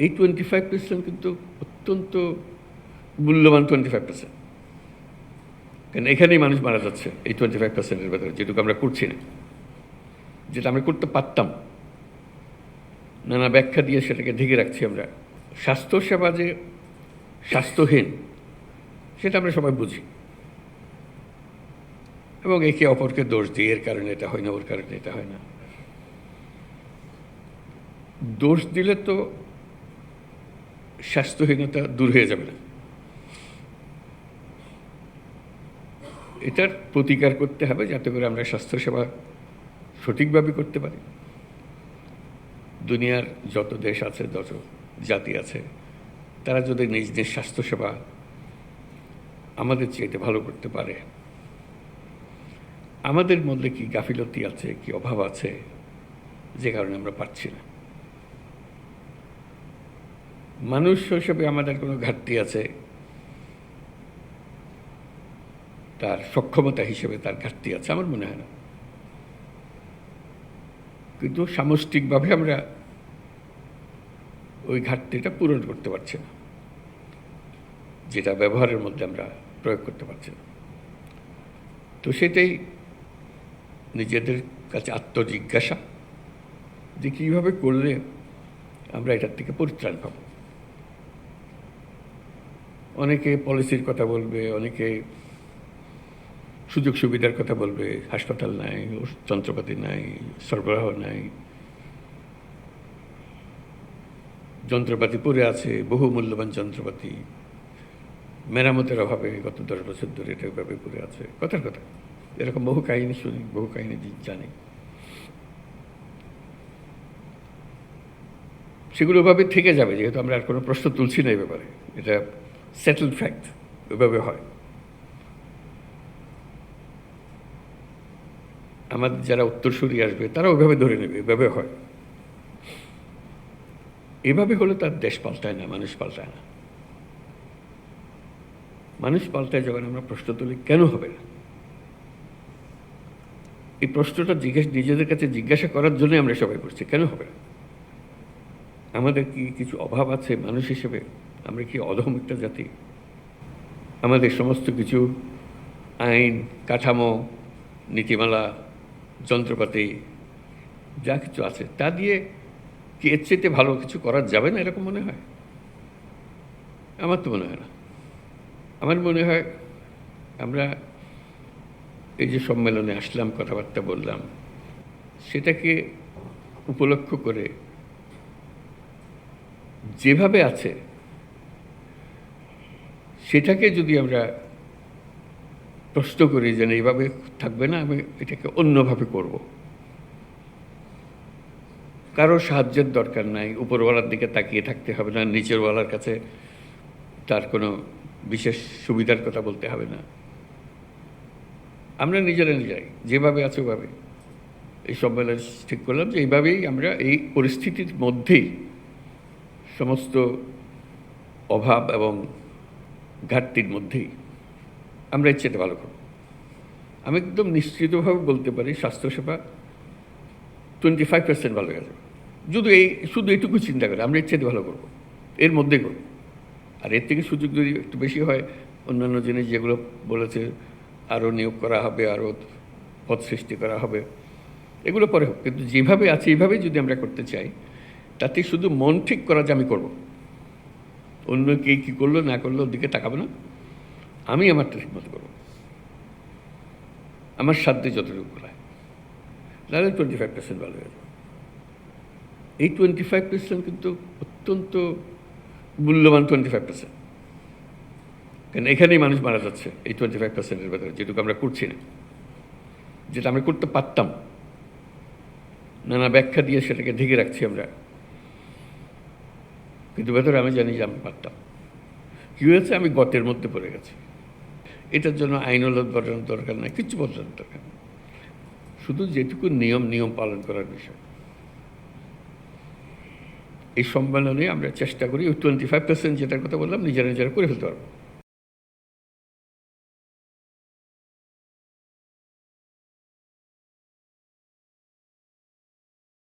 এই 25% কিন্তু অত্যন্ত মূল্যবান 25%। কারণ এখানেই মানুষ মারা যাচ্ছে এই 25%-এর ভেতরে, যেটুকু আমরা করছি না, যেটা আমরা করতে পারতাম। নানা ব্যাখ্যা দিয়ে সেটাকে ঢেকে রাখছি আমরা। স্বাস্থ্যসেবা যে স্বাস্থ্যহীন সেটা আমরা সবাই বুঝি, এবং একে অপরকে দোষ দিই, এর কারণে এটা হয় না, ওর কারণে এটা হয় না। দোষ দিলে তো স্বাস্থ্যহীনতা দূর হয়ে যাবে না। এটার প্রতিকার করতে হবে যাতে করে আমরা স্বাস্থ্যসেবা সঠিকভাবে করতে পারি। দুনিয়ার যত দেশ আছে, যত জাতি আছে, তারা যদি নিজ নিজ স্বাস্থ্যসেবা আমাদের চাইতে ভালো করতে পারে, আমাদের মধ্যে কি গাফিলতি আছে, কি অভাব আছে যে কারণে আমরা পারছি না। মানুষ হিসেবে আমাদের কোনো ঘাটতি আছে, তার সক্ষমতা হিসেবে তার ঘাটতি আছে, আমার মনে হয় না। কিন্তু সামষ্টিকভাবে আমরা ওই ঘাটতিটা পূরণ করতে পারছি না, যেটা ব্যবহারের মধ্যে আমরা প্রয়োগ করতে পারছি না। তো সেটাই নিজেদের কাছে আত্মজিজ্ঞাসা যে কীভাবে করলে আমরা এটার থেকে পরিত্রাণ পাব। অনেকে পলিসির কথা বলবে, অনেকে সুযোগ সুবিধার কথা বলবে, হাসপাতাল নাই, যন্ত্রপাতি নাই, সরবরাহ নাই, যন্ত্রপাতি পড়ে আছে, বহু মূল্যবান যন্ত্রপাতি মেরামতের অভাবে গত 10 বছর ধরে এটা ওইভাবে পড়ে আছে। কথার কথা, এরকম বহু কাহিনী শুনি, বহু কাহিনী জানি। সেগুলো ওভাবে থেকে যাবে, যেহেতু আমরা আর কোনো প্রশ্ন তুলছি না এই ব্যাপারে। এটা সেটেলড ফ্যাক্ট, ওইভাবে হয়। আমাদের যারা উত্তরসূরি আসবে তারা ওইভাবে ধরে নেবে, এভাবে হয়। এভাবে হলে তার দেশ পাল্টায় না, মানুষ পাল্টায় না। মানুষ পাল্টায় যখন আমরা প্রশ্ন তুলি, কেন হবে না? এই প্রশ্নটা নিজেদের কাছে জিজ্ঞাসা করার জন্যই আমরা সবাই করছি, কেন হবে না? আমাদের কি কিছু অভাব আছে মানুষ হিসেবে? আমরা কি অধম একটা জাতি? আমাদের সমস্ত কিছু আইন কাঠামো, নীতিমালা, যন্ত্রপাতি যা কিছু আছে তা দিয়ে কি এর চেয়ে ভালো কিছু করা যাবে না, এরকম মনে হয়? আমার তো মনে হয় না। আমার মনে হয় আমরা এই যে সম্মেলনে আসলাম, কথাবার্তা বললাম, সেটাকে উপলক্ষ করে যেভাবে আছে সেটাকে যদি আমরা প্রশ্ন করি যে এইভাবে থাকবে না, আমি এটাকে অন্যভাবে করব। কারো সাহায্যের দরকার নাই, উপরওয়ালার দিকে তাকিয়ে থাকতে হবে না, নিচেরওয়ালার কাছে তার কোনো বিশেষ সুবিধার কথা বলতে হবে না। আমরা নিজেরাই যেভাবে আছে ওভাবে এই সম্মেলন ঠিক করলাম যে এইভাবেই আমরা এই পরিস্থিতির মধ্যেই সমস্ত অভাব এবং ঘাটতির মধ্যেই আমরা এর চেয়ে ভালো করব। আমি একদম নিশ্চিতভাবে বলতে পারি স্বাস্থ্যসেবা 25% ভালো হয়ে যাবে। শুধু এইটুকু চিন্তা করে আমরা এর চেয়ে ভালো করব, এর মধ্যে করব। আর এর থেকে সুযোগ যদি একটু বেশি হয়, অন্যান্য জিনিস যেগুলো বলেছে, আরও নিয়োগ করা হবে, আরও পদ সৃষ্টি করা হবে, এগুলো পরে হোক। কিন্তু যেভাবে আছে এইভাবেই যদি আমরা করতে চাই, তাতে শুধু মন ঠিক করা যে আমি করব, অন্য কে কী করলো না করলো ওর দিকে তাকাবো না, আমি আমারটা ঠিক মতো করবো, আমার সাধ্যে যতটুকু করায়। তাহলে 25% ভালো হয়ে যাবে। এই 25% কিন্তু অত্যন্ত মূল্যবান 25%। কারণ এখানেই মানুষ মারা যাচ্ছে এই 25%-এর ভেতরে, যেটুকু আমরা করছি না, যেটা আমরা করতে পারতাম। নানা ব্যাখ্যা দিয়ে সেটাকে ঢেকে রাখছি আমরা, কিন্তু ভেতরে আমি জানি যে আমি পারতাম। কী হয়েছে, আমি গতের মধ্যে পড়ে গেছি। এটার জন্য আইনওয়ালা বদলানোর দরকার নাই, কিচ্ছু বদলানোর দরকার নেই। শুধু যেটুকু নিয়ম পালন করার বিষয়। এই সম্মেলনে আমরা চেষ্টা করি ওই 25% যেটার কথা বললাম নিজেরা করে ফেলতে পারবো।